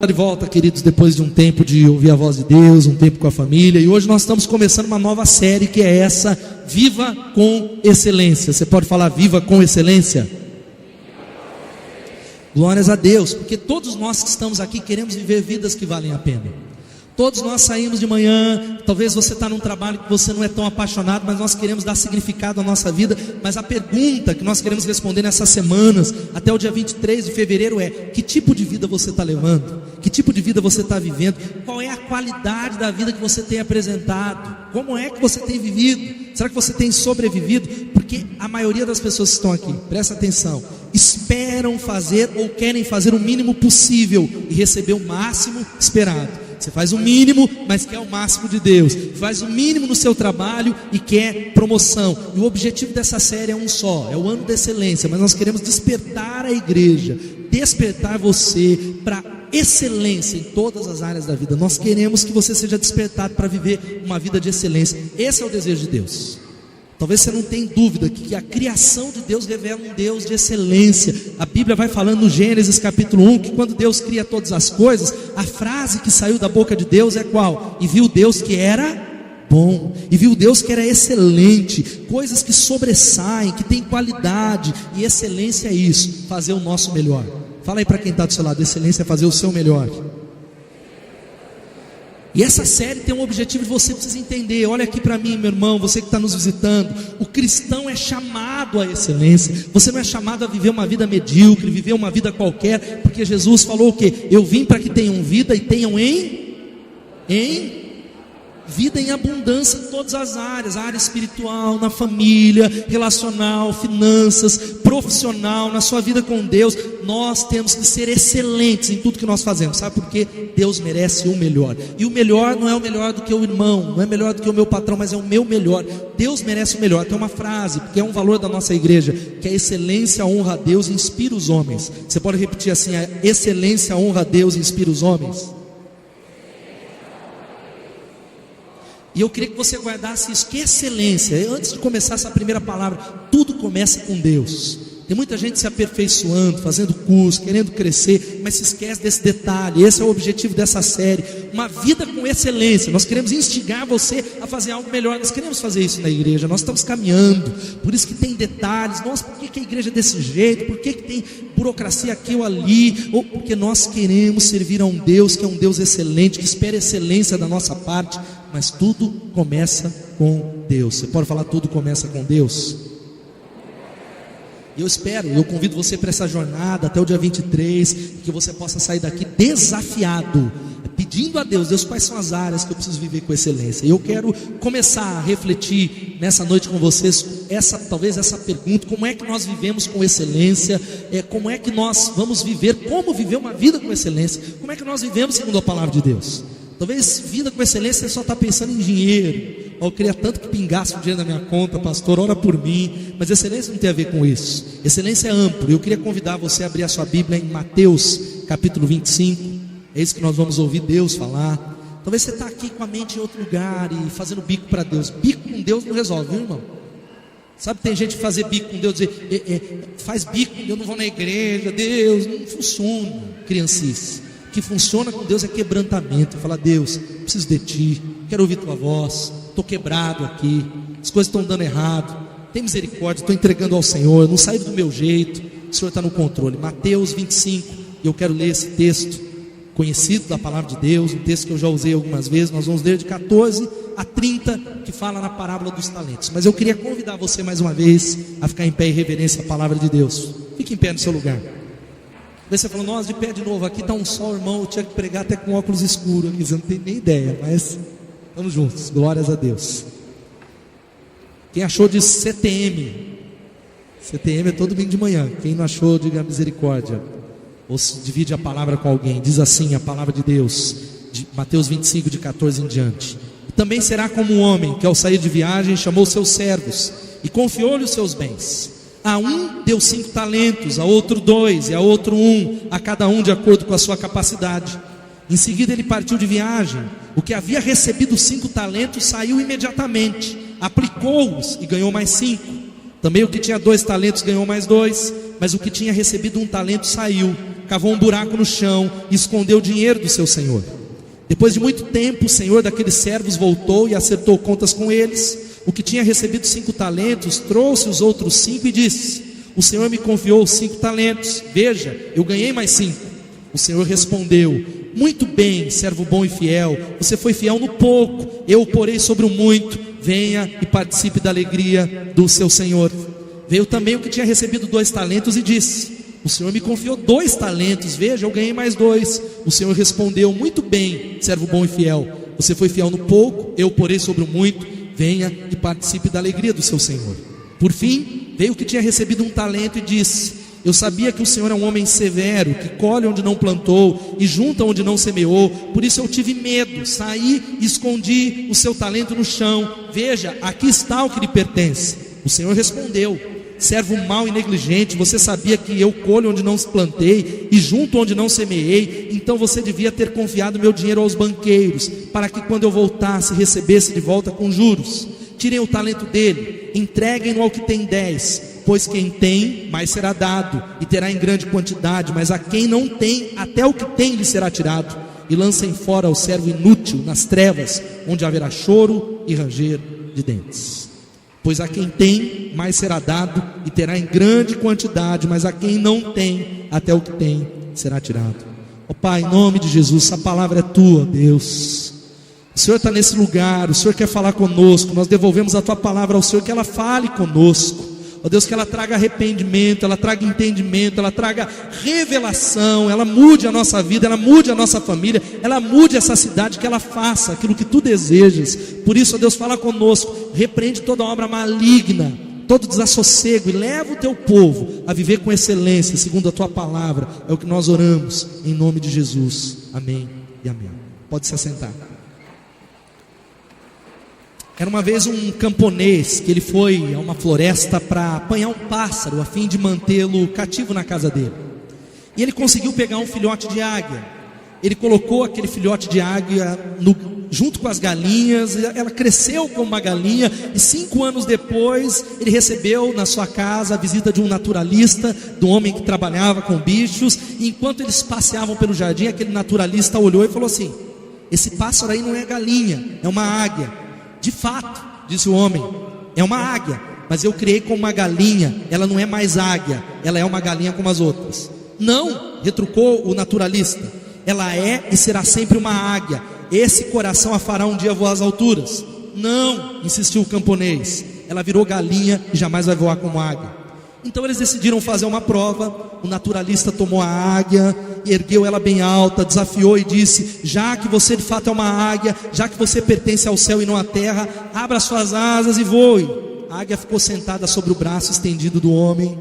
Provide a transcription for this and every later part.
De volta, queridos, depois de um tempo de ouvir a voz de Deus, um tempo com a família, e hoje nós estamos começando uma nova série que é essa, Viva com Excelência. Você pode falar Viva com Excelência? Glórias a Deus, porque todos nós que estamos aqui queremos viver vidas que valem a pena. Todos nós saímos de manhã, talvez você está num trabalho que você não é tão apaixonado, mas nós queremos dar significado à nossa vida. Mas a pergunta que nós queremos responder nessas semanas, até o dia 23 de fevereiro é: que tipo de vida você está levando? Que tipo de vida você está vivendo? Qual é a qualidade da vida que você tem apresentado? Como é que você tem vivido? Será que você tem sobrevivido? Porque a maioria das pessoas que estão aqui, presta atenção, esperam fazer ou querem fazer o mínimo possível e receber o máximo esperado. Você faz o mínimo, mas quer o máximo de Deus. Faz o mínimo no seu trabalho e quer promoção. E o objetivo dessa série é um só, é o ano da excelência. Mas nós queremos despertar a igreja, despertar você para excelência em todas as áreas da vida. Nós queremos que você seja despertado para viver uma vida de excelência. Esse é o desejo de Deus. Talvez você não tenha dúvida que a criação de Deus revela um Deus de excelência. A Bíblia vai falando no Gênesis capítulo 1 que quando Deus cria todas as coisas, a frase que saiu da boca de Deus é qual? E viu Deus que era bom, e viu Deus que era excelente. Coisas que sobressaem, que têm qualidade. E excelência é isso, fazer o nosso melhor. Fala aí para quem está do seu lado: excelência é fazer o seu melhor. E essa série tem um objetivo que você precisa entender. Olha aqui para mim, meu irmão, você que está nos visitando. O cristão é chamado à excelência. Você não é chamado a viver uma vida medíocre, viver uma vida qualquer, porque Jesus falou o quê? Eu vim para que tenham vida e tenham vida em abundância em todas as áreas. A área espiritual, na família, relacional, finanças, profissional, na sua vida com Deus. Nós temos que ser excelentes em tudo que nós fazemos. Sabe por quê? Deus merece o melhor. E o melhor não é o melhor do que o irmão, não é melhor do que o meu patrão, mas é o meu melhor. Deus merece o melhor. Tem uma frase, porque é um valor da nossa igreja, que a excelência honra a Deus e inspira os homens. Você pode repetir assim: a excelência honra a Deus e inspira os homens? E eu queria que você guardasse isso, que excelência. Antes de começar essa primeira palavra, tudo começa com Deus. Tem muita gente se aperfeiçoando, fazendo curso, querendo crescer, mas se esquece desse detalhe. Esse é o objetivo dessa série, uma vida com excelência. Nós queremos instigar você a fazer algo melhor. Nós queremos fazer isso na igreja, nós estamos caminhando. Por isso que tem detalhes. Nossa, por que a igreja é desse jeito? Por que tem burocracia aqui ou ali? Ou porque nós queremos servir a um Deus que é um Deus excelente, que espera excelência da nossa parte. Mas tudo começa com Deus. Você pode falar: tudo começa com Deus? Eu convido você para essa jornada até o dia 23, que você possa sair daqui desafiado, pedindo a Deus: Deus, quais são as áreas que eu preciso viver com excelência? E eu quero começar a refletir nessa noite com vocês, talvez essa pergunta: como é que nós vivemos com excelência? Como é que nós vamos viver, como viver uma vida com excelência? Como é que nós vivemos segundo a palavra de Deus? Talvez vida com excelência você só está pensando em dinheiro. Eu queria tanto que pingasse o dinheiro na minha conta, pastor, ora por mim. Mas excelência não tem a ver com isso. Excelência é amplo. Eu queria convidar você a abrir a sua Bíblia em Mateus capítulo 25. É isso que nós vamos ouvir Deus falar. Talvez você está aqui com a mente em outro lugar e fazendo bico para Deus. Bico com Deus não resolve, viu, irmão? Sabe, tem gente que fazer bico com Deus, dizer, faz bico com Deus, não vou na igreja, Deus, não funciona, criancice. O que funciona com Deus é quebrantamento. Falar: Deus, preciso de Ti, quero ouvir Tua voz, estou quebrado aqui, as coisas estão dando errado, tem misericórdia, estou entregando ao Senhor, não saí do meu jeito, o Senhor está no controle. Mateus 25, e eu quero ler esse texto conhecido da palavra de Deus, um texto que eu já usei algumas vezes. Nós vamos ler de 14 a 30, que fala na parábola dos talentos. Mas eu queria convidar você mais uma vez a ficar em pé em reverência à palavra de Deus. Fique em pé no seu lugar. Você falou: nossa, de pé de novo, aqui está um sol, irmão, eu tinha que pregar até com óculos escuros aqui, você não tem nem ideia, mas estamos juntos, glórias a Deus. Quem achou de CTM? CTM é todo domingo de manhã. Quem não achou, diga misericórdia. Ou se divide a palavra com alguém. Diz assim a palavra de Deus, de Mateus 25, de 14 em diante: e também será como um homem que ao sair de viagem chamou seus servos e confiou-lhe os seus bens. A um deu 5 talentos, a outro 2, e a outro 1, a cada um de acordo com a sua capacidade. Em seguida ele partiu de viagem. O que havia recebido 5 talentos saiu imediatamente, aplicou-os e ganhou mais 5. Também o que tinha 2 talentos ganhou mais 2, mas o que tinha recebido 1 talento saiu, cavou um buraco no chão e escondeu o dinheiro do seu senhor. Depois de muito tempo, o senhor daqueles servos voltou e acertou contas com eles. O que tinha recebido 5 talentos, trouxe os outros 5 e disse: o senhor me confiou 5 talentos, veja, eu ganhei mais 5. O senhor respondeu: muito bem, servo bom e fiel, você foi fiel no pouco, eu o porei sobre o muito, venha e participe da alegria do seu senhor. Veio também o que tinha recebido 2 talentos e disse: o senhor me confiou 2 talentos, veja, eu ganhei mais 2. O senhor respondeu: muito bem, servo bom e fiel, você foi fiel no pouco, eu o porei sobre o muito, venha e participe da alegria do seu senhor. Por fim, veio o que tinha recebido 1 talento e disse: eu sabia que o senhor é um homem severo, que colhe onde não plantou e junta onde não semeou, por isso eu tive medo, saí e escondi o seu talento no chão, veja, aqui está o que lhe pertence. O senhor respondeu: servo mau e negligente, você sabia que eu colho onde não plantei e junto onde não semeei, então você devia ter confiado meu dinheiro aos banqueiros, para que quando eu voltasse recebesse de volta com juros. Tirem o talento dele, entreguem-no ao que tem 10, pois quem tem, mais será dado, e terá em grande quantidade, mas a quem não tem, até o que tem lhe será tirado. E lancem fora o servo inútil nas trevas, onde haverá choro e ranger de dentes. Pois a quem tem, mais será dado, e terá em grande quantidade, mas a quem não tem, até o que tem será tirado. Ó Pai, em nome de Jesus, essa palavra é tua, Deus. O Senhor está nesse lugar, o Senhor quer falar conosco, nós devolvemos a tua palavra ao Senhor, que ela fale conosco. Ó Deus, que ela traga arrependimento, ela traga entendimento, ela traga revelação, ela mude a nossa vida, ela mude a nossa família, ela mude essa cidade, que ela faça aquilo que tu desejas. Por isso, ó Deus, fala conosco, repreende toda obra maligna, todo desassossego, e leva o teu povo a viver com excelência, segundo a tua palavra. É o que nós oramos, em nome de Jesus, amém e amém. Pode se assentar. Era uma vez um camponês que ele foi a uma floresta para apanhar um pássaro a fim de mantê-lo cativo na casa dele. E ele conseguiu pegar um filhote de águia. Ele colocou aquele filhote de águia junto com as galinhas. Ela cresceu como uma galinha e 5 anos depois ele recebeu na sua casa a visita de um naturalista, de um homem que trabalhava com bichos. E enquanto eles passeavam pelo jardim, aquele naturalista olhou e falou assim: esse pássaro aí não é galinha, é uma águia. De fato, disse o homem, é uma águia, mas eu criei como uma galinha, ela não é mais águia, ela é uma galinha como as outras. Não, retrucou o naturalista, ela é e será sempre uma águia, esse coração a fará um dia voar às alturas. Não, insistiu o camponês, ela virou galinha e jamais vai voar como águia. Então eles decidiram fazer uma prova. O naturalista tomou a águia, ergueu ela bem alta, desafiou e disse: já que você de fato é uma águia, já que você pertence ao céu e não à terra, abra suas asas e voe. A águia ficou sentada sobre o braço estendido do homem,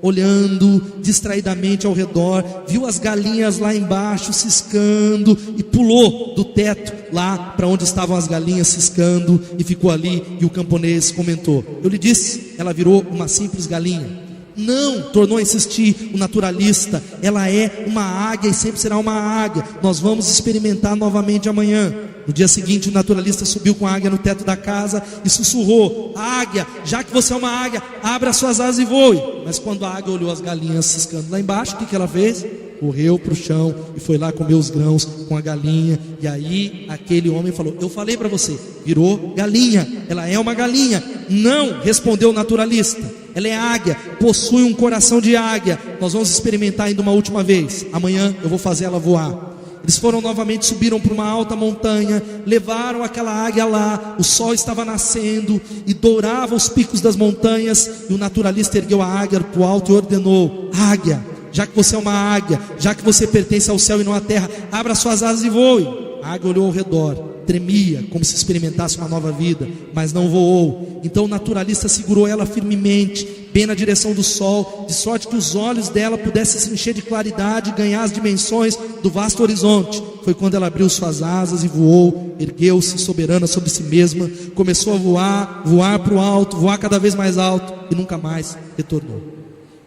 olhando distraidamente ao redor, viu as galinhas lá embaixo ciscando e pulou do teto lá para onde estavam as galinhas ciscando e ficou ali. E o camponês comentou: eu lhe disse, ela virou uma simples galinha. Não, tornou a insistir o naturalista, ela é uma águia e sempre será uma águia. Nós vamos experimentar novamente amanhã. No dia seguinte, o naturalista subiu com a águia no teto da casa e sussurrou: águia, já que você é uma águia, abra suas asas e voe. Mas quando a águia olhou as galinhas ciscando lá embaixo, o que ela fez? Correu para o chão e foi lá comer os grãos com a galinha. E aí aquele homem falou: eu falei para você, virou galinha, ela é uma galinha. Não, respondeu o naturalista, ela é águia, possui um coração de águia. Nós vamos experimentar ainda uma última vez, amanhã eu vou fazer ela voar. Eles foram novamente, subiram para uma alta montanha, levaram aquela águia lá. O sol estava nascendo e dourava os picos das montanhas. E o naturalista ergueu a águia para o alto e ordenou: águia, já que você é uma águia, já que você pertence ao céu e não à terra, abra suas asas e voe. A águia olhou ao redor, tremia como se experimentasse uma nova vida, mas não voou. Então o naturalista segurou ela firmemente, bem na direção do sol, de sorte que os olhos dela pudessem se encher de claridade e ganhar as dimensões do vasto horizonte. Foi quando ela abriu suas asas e voou, ergueu-se soberana sobre si mesma, começou a voar para o alto, voar cada vez mais alto e nunca mais retornou.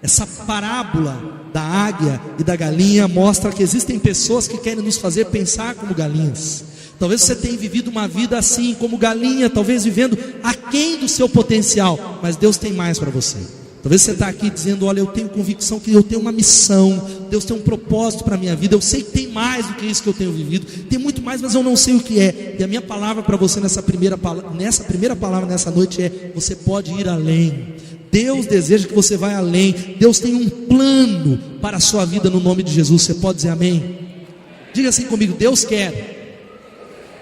Essa parábola da águia e da galinha mostra que existem pessoas que querem nos fazer pensar como galinhas. Talvez você tenha vivido uma vida assim, como galinha, talvez vivendo aquém do seu potencial, mas Deus tem mais para você. Talvez você está aqui dizendo: olha, eu tenho convicção que eu tenho uma missão, Deus tem um propósito para a minha vida, eu sei que tem mais do que isso que eu tenho vivido, tem muito mais, mas eu não sei o que é. E a minha palavra para você nessa primeira palavra nessa noite é: você pode ir além. Deus deseja que você vá além. Deus tem um plano para a sua vida no nome de Jesus. Você pode dizer amém? Diga assim comigo: Deus quer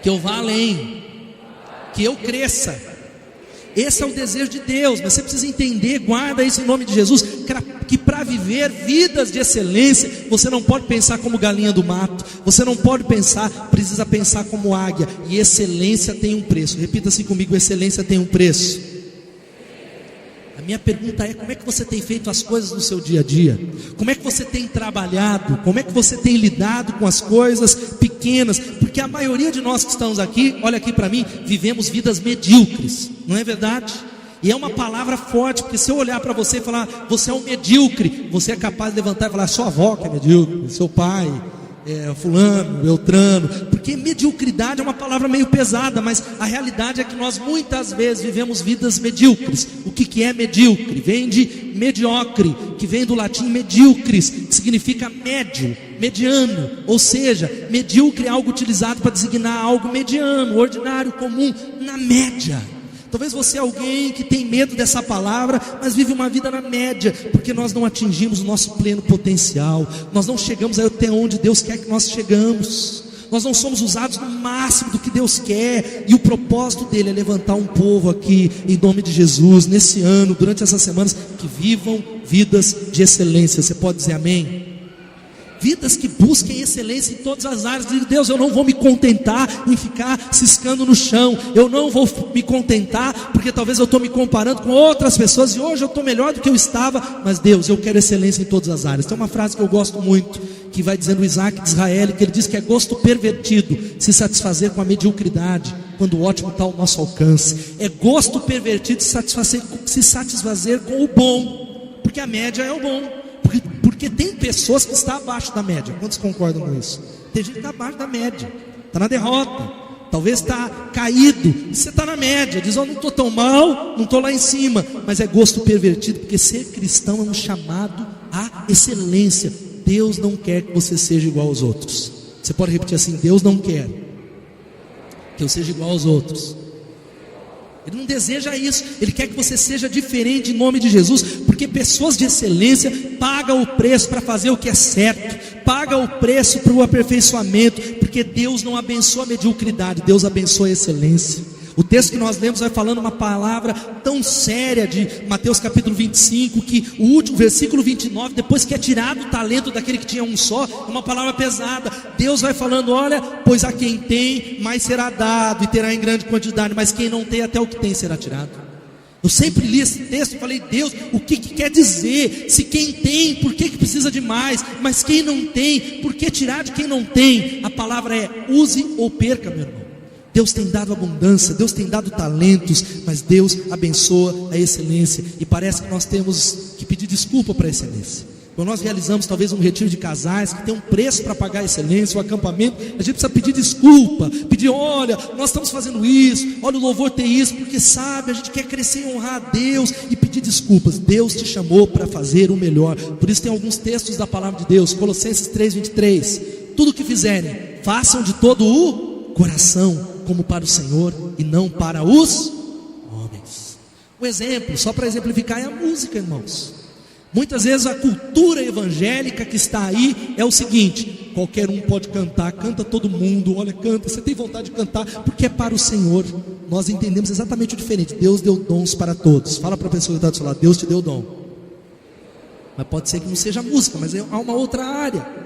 que eu vá além, que eu cresça. Esse é o desejo de Deus, mas você precisa entender, guarda isso em nome de Jesus, que para viver vidas de excelência, você não pode pensar como galinha do mato, você não pode pensar, precisa pensar como águia, e excelência tem um preço. Repita assim comigo: excelência tem um preço. A minha pergunta é: como é que você tem feito as coisas no seu dia a dia? Como é que você tem trabalhado? Como é que você tem lidado com as coisas pequenas? Porque a maioria de nós que estamos aqui, olha aqui para mim, vivemos vidas medíocres, não é verdade? E é uma palavra forte, porque se eu olhar para você e falar: você é um medíocre, você é capaz de levantar e falar: sua avó que é medíocre, seu pai, fulano, beltrano. Porque mediocridade é uma palavra meio pesada, mas a realidade é que nós muitas vezes vivemos vidas medíocres. O que é medíocre? Vem de mediocre, que vem do latim medíocres, que significa médio, mediano. Ou seja, medíocre é algo utilizado para designar algo mediano, ordinário, comum, na média. Talvez você é alguém que tem medo dessa palavra, mas vive uma vida na média, porque nós não atingimos o nosso pleno potencial, nós não chegamos até onde Deus quer que nós chegamos, nós não somos usados no máximo do que Deus quer, e o propósito dele é levantar um povo aqui, em nome de Jesus, nesse ano, durante essas semanas, que vivam vidas de excelência. Você pode dizer amém? Vidas que busquem excelência em todas as áreas. Digo: Deus, eu não vou me contentar em ficar ciscando no chão, eu não vou me contentar, porque talvez eu estou me comparando com outras pessoas, e hoje eu estou melhor do que eu estava, mas Deus, eu quero excelência em todas as áreas. Tem uma frase que eu gosto muito, que vai dizendo o Isaac de Israel, que ele diz que é gosto pervertido se satisfazer com a mediocridade, quando o ótimo está ao nosso alcance. É gosto pervertido se satisfazer com o bom, porque a média é o bom. Porque tem pessoas que estão abaixo da média. Quantos concordam com isso? Tem gente que está abaixo da média, está na derrota, talvez está caído, e você está na média, diz: não estou tão mal, não estou lá em cima. Mas é gosto pervertido, porque ser cristão é um chamado à excelência. Deus não quer que você seja igual aos outros. Você pode repetir assim: Deus não quer que eu seja igual aos outros. Ele não deseja isso, Ele quer que você seja diferente em nome de Jesus, porque pessoas de excelência pagam o preço para fazer o que é certo, pagam o preço para o aperfeiçoamento, porque Deus não abençoa a mediocridade, Deus abençoa a excelência. O texto que nós lemos vai falando uma palavra tão séria de Mateus capítulo 25, que o último versículo 29, depois que é tirado o talento daquele que tinha um só, é uma palavra pesada. Deus vai falando: olha, pois a quem tem, mais será dado, e terá em grande quantidade, mas quem não tem, até o que tem será tirado. Eu sempre li esse texto e falei: Deus, o que quer dizer? Se quem tem, por que precisa de mais? Mas quem não tem, por que tirar de quem não tem? A palavra é: use ou perca, meu irmão. Deus tem dado abundância, Deus tem dado talentos, mas Deus abençoa a excelência. E parece que nós temos que pedir desculpa para a excelência. Quando nós realizamos talvez um retiro de casais que tem um preço para pagar a excelência, o acampamento, a gente precisa pedir desculpa, pedir: olha, nós estamos fazendo isso, olha, o louvor tem isso, porque sabe, a gente quer crescer e honrar a Deus, e pedir desculpas. Deus te chamou para fazer o melhor. Por isso tem alguns textos da palavra de Deus, Colossenses 3:23: tudo o que fizerem, façam de todo o coração, como para o Senhor e não para os homens. Um exemplo, só para exemplificar, é a música, irmãos. Muitas vezes a cultura evangélica que está aí é o seguinte: qualquer um pode cantar, canta todo mundo, olha, canta, você tem vontade de cantar, porque é para o Senhor. Nós entendemos exatamente o diferente. Deus deu dons para todos. Fala para a pessoa que está do seu lado: Deus te deu dom. Mas pode ser que não seja música, mas há uma outra área.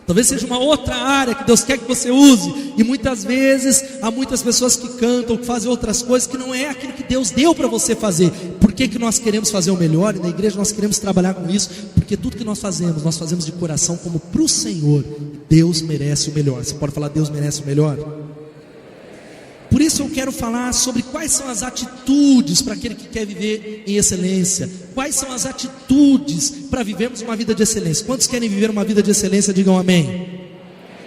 Talvez seja uma outra área que Deus quer que você use. E muitas vezes há muitas pessoas que cantam, que fazem outras coisas, que não é aquilo que Deus deu para você fazer. Por que nós queremos fazer o melhor? E na igreja nós queremos trabalhar com isso, porque tudo que nós fazemos de coração como para o Senhor. Deus merece o melhor. Você pode falar: Deus merece o melhor? Por isso eu quero falar sobre quais são as atitudes para aquele que quer viver em excelência. Quais são as atitudes para vivermos uma vida de excelência? Quantos querem viver uma vida de excelência? Digam amém.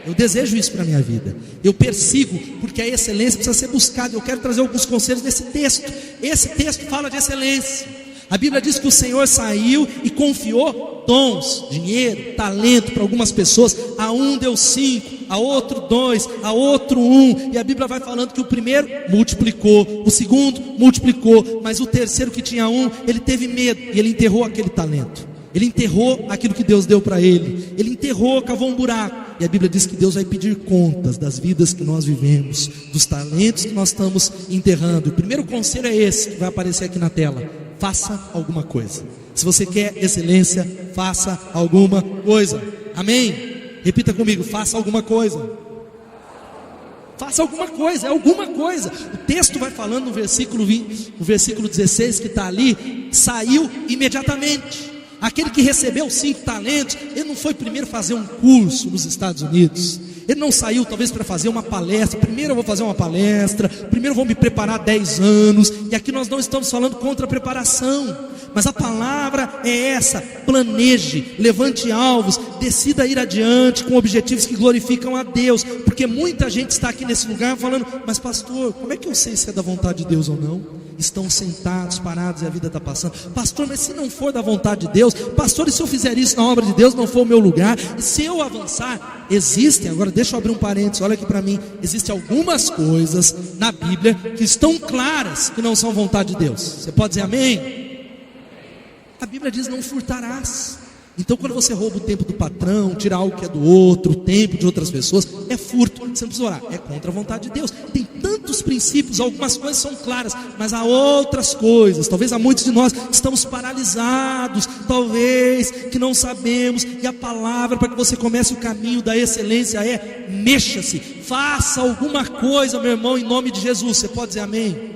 Eu desejo isso para a minha vida. Eu persigo, porque a excelência precisa ser buscada. Eu quero trazer alguns conselhos nesse texto. Esse texto fala de excelência. A Bíblia diz que o Senhor saiu e confiou dons, dinheiro, talento para algumas pessoas. A um deu 5, a outro 2, a outro 1. E a Bíblia vai falando que o primeiro multiplicou, o segundo multiplicou, mas o terceiro, que tinha 1, ele teve medo e ele enterrou aquele talento. Ele enterrou aquilo que Deus deu para ele. Ele enterrou, cavou um buraco. E a Bíblia diz que Deus vai pedir contas das vidas que nós vivemos, dos talentos que nós estamos enterrando. O primeiro conselho é esse, que vai aparecer aqui na tela: faça alguma coisa. Se você quer excelência, faça alguma coisa. Amém? Repita comigo: faça alguma coisa. Faça alguma coisa, é alguma coisa. O texto vai falando no versículo 20, no versículo 16 que está ali: saiu imediatamente. Aquele que recebeu 5 talentos, ele não foi primeiro fazer um curso nos Estados Unidos. Ele não saiu talvez para fazer uma palestra. Primeiro eu vou fazer uma palestra, primeiro eu vou me preparar 10 anos. E aqui nós não estamos falando contra a preparação, mas a palavra é essa: planeje, levante alvos, decida ir adiante com objetivos que glorificam a Deus. Porque muita gente está aqui nesse lugar falando: mas pastor, como é que eu sei se é da vontade de Deus ou não? Estão sentados, parados e a vida está passando. Pastor, mas se não for da vontade de Deus, pastor, e se eu fizer isso na obra de Deus, não for o meu lugar? E se eu avançar? Existem, agora deixa eu abrir um parênteses, olha aqui para mim. Existem algumas coisas na Bíblia que estão claras que não são vontade de Deus. Você pode dizer amém? A Bíblia diz: não furtarás. Então quando você rouba o tempo do patrão, tira algo que é do outro, o tempo de outras pessoas, é furto. Você não precisa orar, é contra a vontade de Deus. Tem tantos princípios, algumas coisas são claras, mas há outras coisas. Talvez há muitos de nós estamos paralisados, talvez que não sabemos. E a palavra para que você comece o caminho da excelência é: mexa-se, faça alguma coisa, meu irmão, em nome de Jesus. Você pode dizer amém?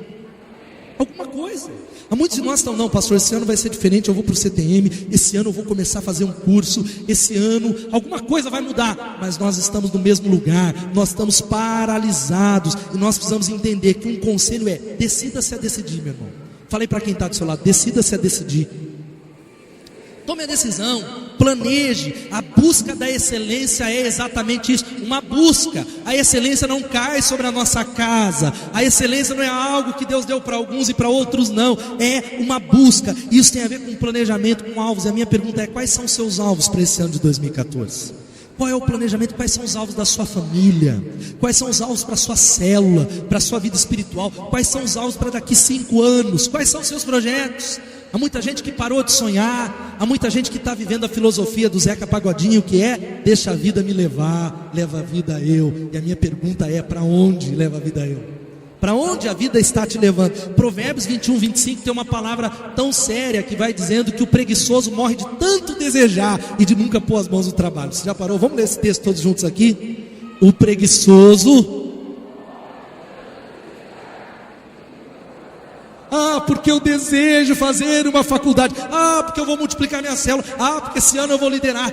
Alguma coisa. Há muitos de nós estão: não, pastor, esse ano vai ser diferente, eu vou para o CTM, esse ano eu vou começar a fazer um curso, esse ano alguma coisa vai mudar. Mas nós estamos no mesmo lugar, nós estamos paralisados. E nós precisamos entender que um conselho é: decida-se a decidir, meu irmão. Falei para quem está do seu lado: decida-se a decidir. Tome a decisão, planeje. A busca da excelência é exatamente isso, uma busca. A excelência não cai sobre a nossa casa. A excelência não é algo que Deus deu para alguns e para outros não. É uma busca. Isso tem a ver com planejamento, com alvos. E a minha pergunta é: quais são os seus alvos para esse ano de 2014? Qual é o planejamento? Quais são os alvos da sua família? Quais são os alvos para a sua célula, para a sua vida espiritual? Quais são os alvos para daqui 5 anos? Quais são os seus projetos? Há muita gente que parou de sonhar. Há muita gente que está vivendo a filosofia do Zeca Pagodinho, que é: deixa a vida me levar, leva a vida eu. E a minha pergunta é: para onde leva a vida eu? Para onde a vida está te levando? Provérbios 21, 25 tem uma palavra tão séria que vai dizendo que o preguiçoso morre de tanto desejar e de nunca pôr as mãos no trabalho. Você já parou? Vamos ler esse texto todos juntos aqui? O preguiçoso... porque eu desejo fazer uma faculdade. Porque eu vou multiplicar minha célula. Porque esse ano eu vou liderar.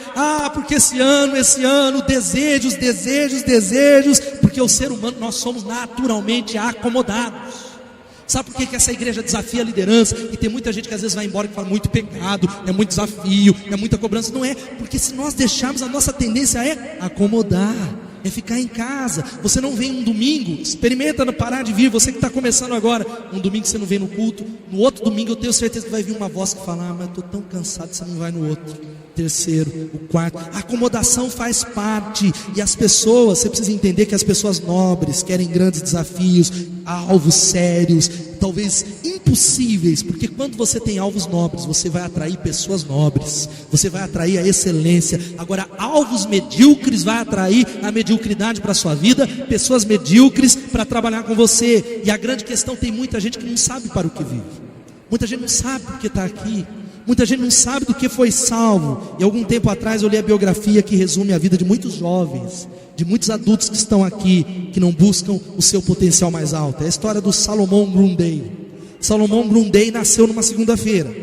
Porque esse ano, desejos. Porque o ser humano, nós somos naturalmente acomodados. Sabe por que essa igreja desafia a liderança? E tem muita gente que às vezes vai embora e fala: muito pecado, é muito desafio, é muita cobrança. Não é, porque se nós deixarmos, a nossa tendência é acomodar, é ficar em casa. Você não vem um domingo, experimenta não parar de vir. Você que está começando agora, um domingo você não vem no culto, no outro domingo eu tenho certeza que vai vir uma voz que fala: mas eu estou tão cansado, você não vai no outro, terceiro, o quarto. A acomodação faz parte. E as pessoas, você precisa entender que as pessoas nobres querem grandes desafios, alvos sérios, talvez impossíveis, porque quando você tem alvos nobres, você vai atrair pessoas nobres, você vai atrair a excelência. Agora, alvos medíocres vai atrair a mediocridade para a sua vida, pessoas medíocres para trabalhar com você. E a grande questão: tem muita gente que não sabe para o que vive, muita gente não sabe porque está aqui, muita gente não sabe do que foi salvo. E algum tempo atrás eu li a biografia que resume a vida de muitos jovens, de muitos adultos que estão aqui, que não buscam o seu potencial mais alto. É a história do Salomão Grundy. Salomão Grundy nasceu numa segunda-feira,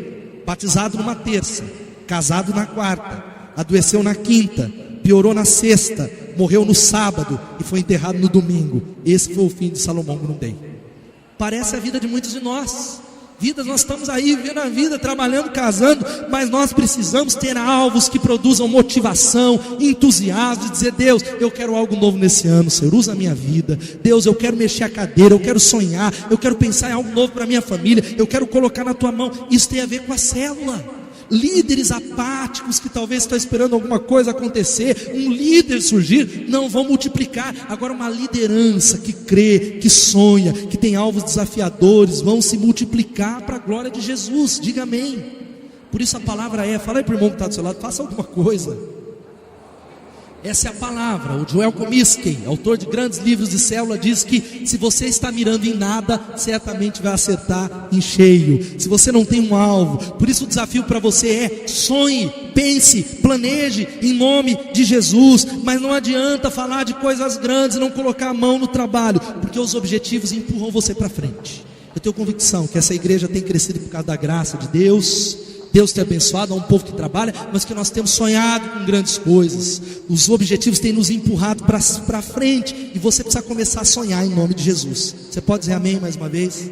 batizado numa terça, casado na quarta, adoeceu na quinta, piorou na sexta, morreu no sábado e foi enterrado no domingo. Esse foi o fim de Salomão Grundy. Parece a vida de muitos de nós. Vidas, nós estamos aí vivendo a vida, trabalhando, casando, mas nós precisamos ter alvos que produzam motivação, entusiasmo, de dizer: Deus, eu quero algo novo nesse ano, Senhor, usa a minha vida. Deus, eu quero mexer a cadeira, eu quero sonhar, eu quero pensar em algo novo para a minha família, eu quero colocar na tua mão. Isso tem a ver com a célula. Líderes apáticos que talvez estão esperando alguma coisa acontecer, um líder surgir, não vão multiplicar. Agora uma liderança que crê, que sonha, que tem alvos desafiadores, vão se multiplicar para a glória de Jesus. Diga amém. Por isso a palavra fala aí para o irmão que está do seu lado: faça alguma coisa. Essa é a palavra. O Joel Comiskey, autor de grandes livros de célula, diz que se você está mirando em nada, certamente vai acertar em cheio. Se você não tem um alvo, por isso o desafio para você é: sonhe, pense, planeje em nome de Jesus. Mas não adianta falar de coisas grandes e não colocar a mão no trabalho, porque os objetivos empurram você para frente. Eu tenho convicção que essa igreja tem crescido por causa da graça de Deus. Deus tem abençoado a um povo que trabalha, mas que nós temos sonhado com grandes coisas. Os objetivos têm nos empurrado para frente, e você precisa começar a sonhar em nome de Jesus. Você pode dizer amém mais uma vez?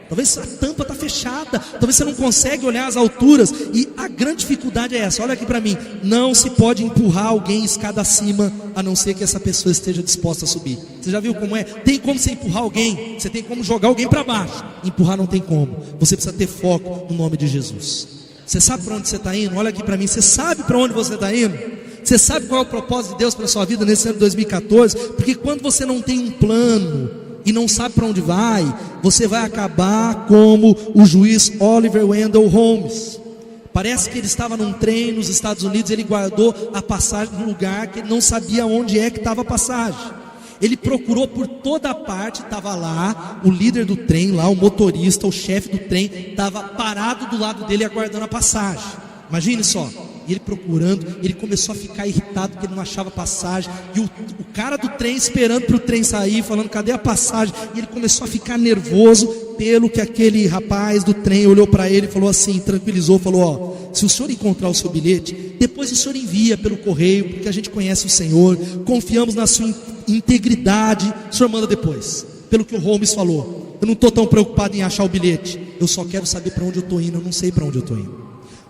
Talvez a tampa está fechada, talvez você não consegue olhar as alturas, e a grande dificuldade é essa. Olha aqui para mim: não se pode empurrar alguém escada acima, a não ser que essa pessoa esteja disposta a subir. Você já viu como é? Tem como você empurrar alguém, você tem como jogar alguém para baixo. Empurrar não tem como. Você precisa ter foco no nome de Jesus. Você sabe para onde você está indo? Olha aqui para mim: você sabe para onde você está indo? Você sabe qual é o propósito de Deus para a sua vida nesse ano de 2014? Porque quando você não tem um plano e não sabe para onde vai, você vai acabar como o juiz Oliver Wendell Holmes. Parece que ele estava num trem nos Estados Unidos, ele guardou a passagem num lugar que ele não sabia onde é que estava a passagem. Ele procurou por toda parte, estava lá o líder do trem, lá o motorista, o chefe do trem, estava parado do lado dele aguardando a passagem. Imagine só. E ele procurando, ele começou a ficar irritado porque ele não achava passagem, e o cara do trem esperando para o trem sair, falando: cadê a passagem? E ele começou a ficar nervoso, pelo que aquele rapaz do trem olhou para ele e falou assim, tranquilizou, falou: ó, se o senhor encontrar o seu bilhete, depois o senhor envia pelo correio, porque a gente conhece o Senhor, confiamos na sua integridade, o senhor manda depois. Pelo que o Holmes falou: eu não estou tão preocupado em achar o bilhete, eu só quero saber para onde eu estou indo, eu não sei para onde eu estou indo.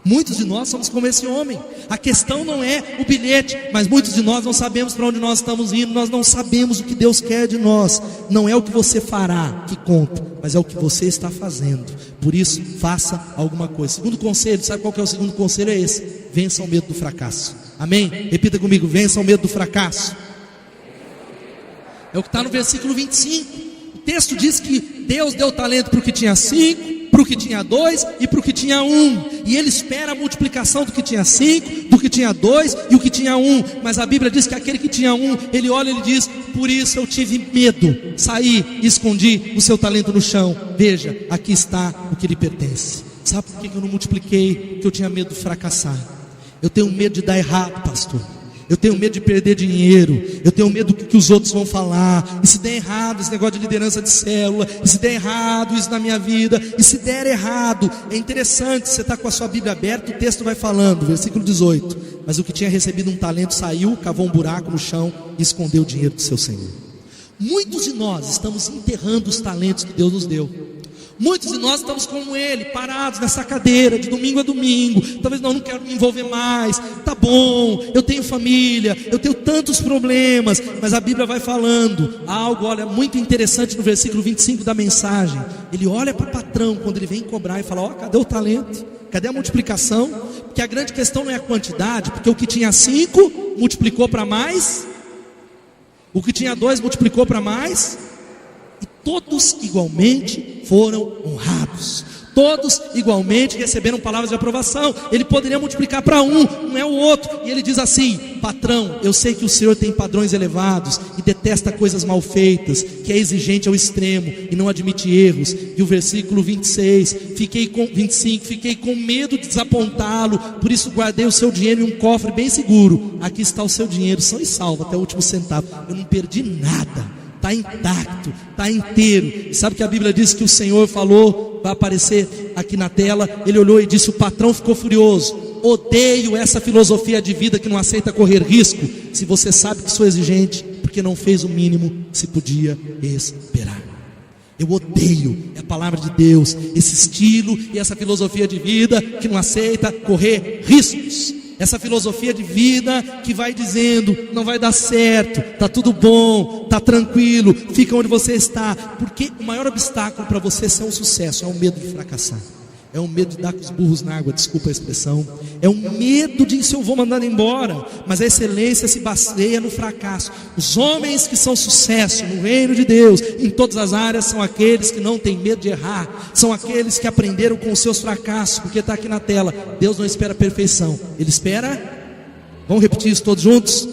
Muitos de nós somos como esse homem. A questão não é o bilhete, mas muitos de nós não sabemos para onde nós estamos indo. Nós não sabemos o que Deus quer de nós. Não é o que você fará que conta, mas é o que você está fazendo. Por isso, faça alguma coisa. Segundo conselho, sabe qual que é o segundo conselho? É esse: vença o medo do fracasso. Amém? Repita comigo: vença o medo do fracasso. É o que está no versículo 25. O texto diz que Deus deu talento para o que tinha 5, para o que tinha 2 e para o que tinha 1, e ele espera a multiplicação do que tinha 5, do que tinha 2 e o que tinha 1. Mas a Bíblia diz que aquele que tinha 1, ele olha e ele diz: por isso eu tive medo, saí e escondi o seu talento no chão. Veja, aqui está o que lhe pertence. Sabe por que eu não multipliquei? Porque eu tinha medo de fracassar. Eu tenho medo de dar errado, pastor. Eu tenho medo de perder dinheiro. Eu tenho medo do que os outros vão falar. E se der errado esse negócio de liderança de célula, e se der errado isso na minha vida, e se der errado, é interessante, você está com a sua Bíblia aberta, o texto vai falando, versículo 18: mas o que tinha recebido um talento saiu, cavou um buraco no chão e escondeu o dinheiro do seu senhor. Muitos de nós estamos enterrando os talentos que Deus nos deu. Muitos de nós estamos como ele, parados nessa cadeira, de domingo a domingo. Talvez não quero me envolver mais. Tá bom, eu tenho família, eu tenho tantos problemas. Mas a Bíblia vai falando algo, olha, muito interessante no versículo 25 da mensagem. Ele olha para o patrão quando ele vem cobrar e fala: ó, cadê o talento? Cadê a multiplicação? Porque a grande questão não é a quantidade, porque o que tinha 5 multiplicou para mais, o que tinha 2 multiplicou para mais, e todos igualmente foram honrados. Todos igualmente receberam palavras de aprovação. Ele poderia multiplicar para um, não é o outro. E ele diz assim: patrão, eu sei que o senhor tem padrões elevados e detesta coisas mal feitas, que é exigente ao extremo e não admite erros. E o versículo 26, fiquei com medo de desapontá-lo, por isso guardei o seu dinheiro em um cofre bem seguro. Aqui está o seu dinheiro, são e salvo até o último centavo. Eu não perdi nada. Está intacto, está inteiro. E sabe que a Bíblia diz que o Senhor falou, vai aparecer aqui na tela, ele olhou e disse: o patrão ficou furioso. Odeio essa filosofia de vida que não aceita correr risco. Se você sabe que sou exigente, porque não fez o mínimo que se podia esperar. Eu odeio, é a palavra de Deus, esse estilo e essa filosofia de vida que não aceita correr riscos. Essa filosofia de vida que vai dizendo, não vai dar certo, está tudo bom, está tranquilo, fica onde você está. Porque o maior obstáculo para você ser um sucesso é o medo de fracassar. É um medo de dar com os burros na água, desculpa a expressão. É um medo de se eu vou mandar embora. Mas a excelência se baseia no fracasso. Os homens que são sucesso no reino de Deus, em todas as áreas, são aqueles que não têm medo de errar. São aqueles que aprenderam com os seus fracassos. Porque está aqui na tela, Deus não espera a perfeição, Ele espera, vamos repetir isso todos juntos?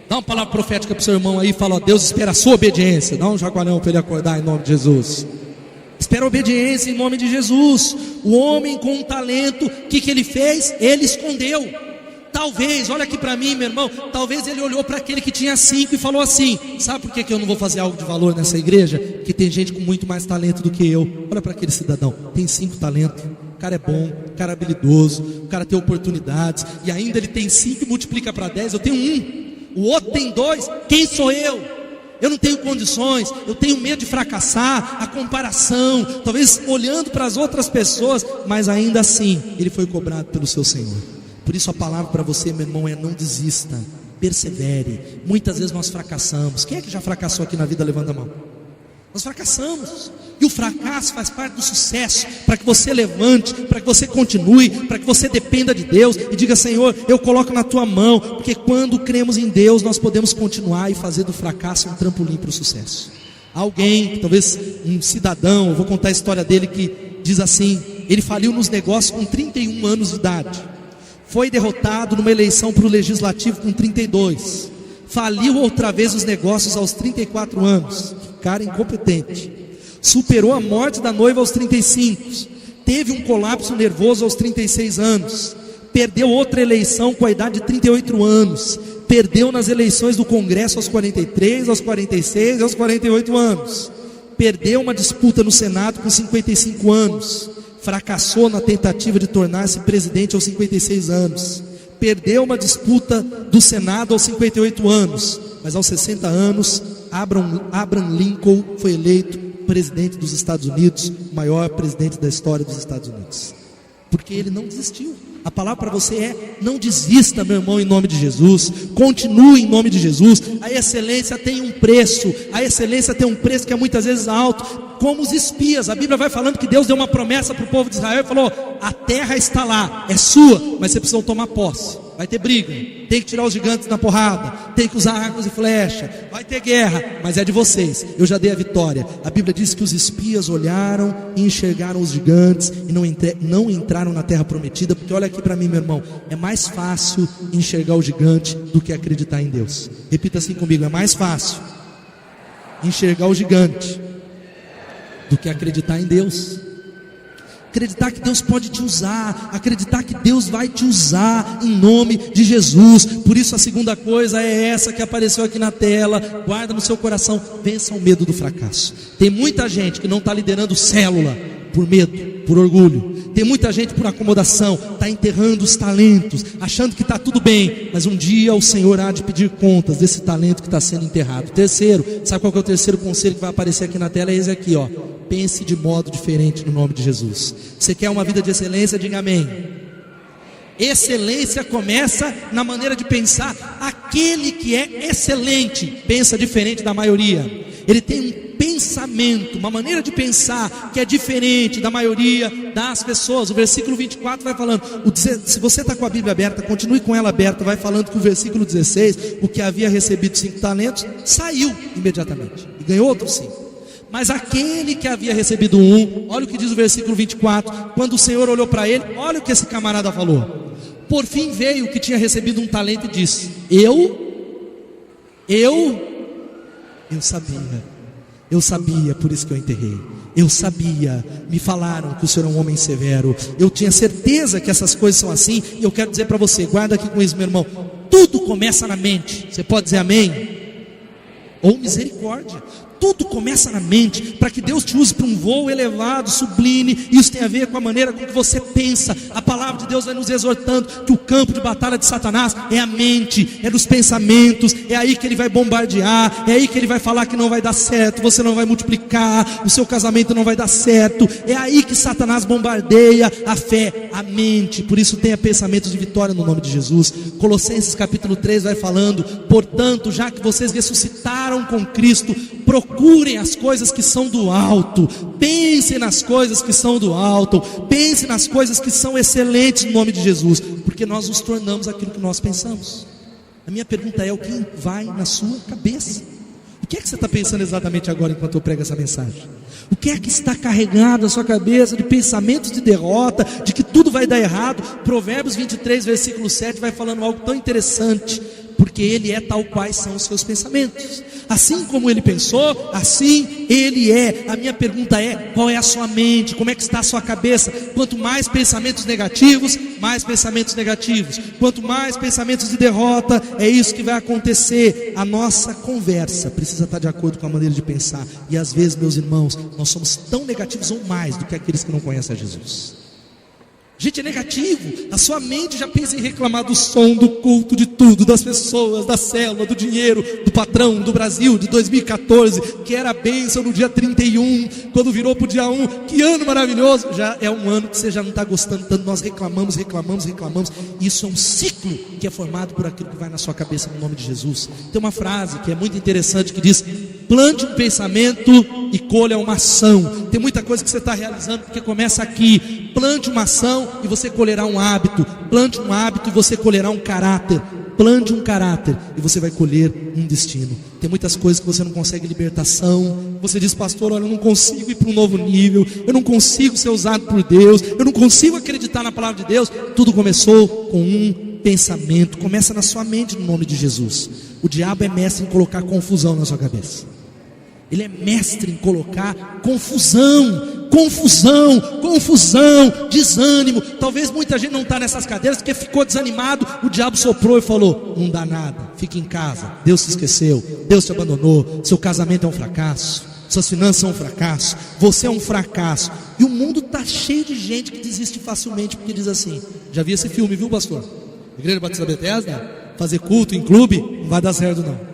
Dá uma palavra profética para o seu irmão aí e fala, ó, Deus espera a sua obediência. Dá um chacoalhão para ele acordar em nome de Jesus. Espera a obediência em nome de Jesus. O homem com um talento, o que ele fez? Ele escondeu. Talvez, olha aqui para mim, meu irmão, talvez ele olhou para aquele que tinha 5 e falou assim, sabe por que eu não vou fazer algo de valor nessa igreja? Porque tem gente com muito mais talento do que eu. Olha para aquele cidadão, tem 5 talentos. O cara é bom, o cara é habilidoso, o cara tem oportunidades, e ainda ele tem 5 e multiplica para 10, eu tenho 1. O outro tem 2, quem sou eu? Eu não tenho condições, eu tenho medo de fracassar, a comparação, talvez olhando para as outras pessoas, mas ainda assim, ele foi cobrado pelo seu Senhor. Por isso a palavra para você, meu irmão, é não desista, persevere. Muitas vezes nós fracassamos. Quem é que já fracassou aqui na vida? Levanta a mão. Nós fracassamos, e o fracasso faz parte do sucesso, para que você levante, para que você continue, para que você dependa de Deus, e diga, Senhor, eu coloco na tua mão, porque quando cremos em Deus, nós podemos continuar e fazer do fracasso um trampolim para o sucesso. Alguém, talvez um cidadão, eu vou contar a história dele, que diz assim, ele faliu nos negócios com 31 anos de idade, foi derrotado numa eleição para o legislativo com 32, faliu outra vez os negócios aos 34 anos, cara incompetente, superou a morte da noiva aos 35, teve um colapso nervoso aos 36 anos, perdeu outra eleição com a idade de 38 anos, perdeu nas eleições do Congresso aos 43, aos 46 e aos 48 anos, perdeu uma disputa no Senado com 55 anos, fracassou na tentativa de tornar-se presidente aos 56 anos, perdeu uma disputa do Senado aos 58 anos, mas aos 60 anos, Abraham Lincoln foi eleito presidente dos Estados Unidos, o maior presidente da história dos Estados Unidos, porque ele não desistiu. A palavra para você é, não desista, meu irmão, em nome de Jesus, continue em nome de Jesus. A excelência tem um preço, a excelência tem um preço que é muitas vezes alto, como os espias. A Bíblia vai falando que Deus deu uma promessa para o povo de Israel e falou, a terra está lá, é sua, mas vocês precisam tomar posse. Vai ter briga, tem que tirar os gigantes na porrada, tem que usar arcos e flecha, vai ter guerra, mas é de vocês, eu já dei a vitória. A Bíblia diz que os espias olharam e enxergaram os gigantes e não entraram na terra prometida, porque olha aqui para mim, meu irmão, é mais fácil enxergar o gigante do que acreditar em Deus. Repita assim comigo, é mais fácil enxergar o gigante do que acreditar em Deus. Acreditar que Deus pode te usar, acreditar que Deus vai te usar em nome de Jesus. Por isso a segunda coisa é essa que apareceu aqui na tela, guarda no seu coração, vença o medo do fracasso. Tem muita gente que não está liderando célula por medo, por orgulho. Tem muita gente por acomodação, está enterrando os talentos, achando que está tudo bem, mas um dia o Senhor há de pedir contas desse talento que está sendo enterrado. Terceiro, sabe qual que é o terceiro conselho que vai aparecer aqui na tela? É esse aqui, ó. Pense de modo diferente no nome de Jesus. Você quer uma vida de excelência? Diga amém. Excelência começa na maneira de pensar. Aquele que é excelente pensa diferente da maioria. Ele tem um pensamento, uma maneira de pensar que é diferente da maioria das pessoas. O versículo 24 vai falando, se você está com a Bíblia aberta, continue com ela aberta, vai falando que o versículo 16, o que havia recebido 5 talentos, saiu imediatamente e ganhou outros 5. Mas aquele que havia recebido 1, olha o que diz o versículo 24, quando o Senhor olhou para ele, olha o que esse camarada falou. Por fim veio o que tinha recebido 1 talento e disse, eu sabia, por isso que eu enterrei. Eu sabia, me falaram que o Senhor é um homem severo. Eu tinha certeza que essas coisas são assim. E eu quero dizer para você, guarda aqui com isso, meu irmão. Tudo começa na mente. Você pode dizer amém? Ou misericórdia. Tudo começa na mente, para que Deus te use para um voo elevado, sublime. Isso tem a ver com a maneira como você pensa. A palavra de Deus vai nos exortando que o campo de batalha de Satanás é a mente, é dos pensamentos. É aí que ele vai bombardear, é aí que ele vai falar que não vai dar certo, você não vai multiplicar, o seu casamento não vai dar certo. É aí que Satanás bombardeia a fé, a mente. Por isso tenha pensamentos de vitória no nome de Jesus. Colossenses capítulo 3 vai falando: portanto, já que vocês ressuscitaram com Cristo, procurem as coisas que são do alto, pensem nas coisas que são do alto, pensem nas coisas que são excelentes no nome de Jesus, porque nós nos tornamos aquilo que nós pensamos. A minha pergunta é: o que vai na sua cabeça? O que é que você está pensando exatamente agora enquanto eu prego essa mensagem? O que é que está carregado na sua cabeça de pensamentos de derrota, de que tudo vai dar errado? Provérbios 23, versículo 7 vai falando algo tão interessante: porque ele é tal quais são os seus pensamentos. Assim como ele pensou, assim ele é. A minha pergunta é: qual é a sua mente? Como é que está a sua cabeça? Quanto mais pensamentos negativos, mais pensamentos negativos. Quanto mais pensamentos de derrota, é isso que vai acontecer. A nossa conversa precisa estar de acordo com a maneira de pensar. E às vezes, meus irmãos, nós somos tão negativos ou mais do que aqueles que não conhecem a Jesus. Gente, é negativo. A sua mente já pensa em reclamar do som, do culto, de tudo, das pessoas, da célula, do dinheiro, do patrão, do Brasil, de 2014, que era a bênção no dia 31, quando virou para o dia 1, que ano maravilhoso. Já é um ano que você já não está gostando tanto, nós reclamamos. Isso é um ciclo que é formado por aquilo que vai na sua cabeça no nome de Jesus. Tem uma frase que é muito interessante que diz: plante um pensamento e colha uma ação. Tem muita coisa que você está realizando porque começa aqui. Plante uma ação e você colherá um hábito. Plante um hábito e você colherá um caráter. Plante um caráter e você vai colher um destino. Tem muitas coisas que você não consegue libertação. Você diz: pastor, olha, eu não consigo ir para um novo nível, eu não consigo ser usado por Deus, eu não consigo acreditar na palavra de Deus. Tudo começou com um pensamento. Começa na sua mente no nome de Jesus. O diabo é mestre em colocar confusão na sua cabeça. Ele é mestre em colocar confusão, desânimo. Talvez muita gente não está nessas cadeiras porque ficou desanimado. O diabo soprou e falou: não dá nada, fique em casa, Deus se esqueceu, Deus te abandonou, seu casamento é um fracasso, suas finanças são um fracasso, você é um fracasso. E o mundo está cheio de gente que desiste facilmente porque diz assim: já vi esse filme, viu, pastor? Igreja Batista Bethesda, fazer culto em clube, não vai dar certo não.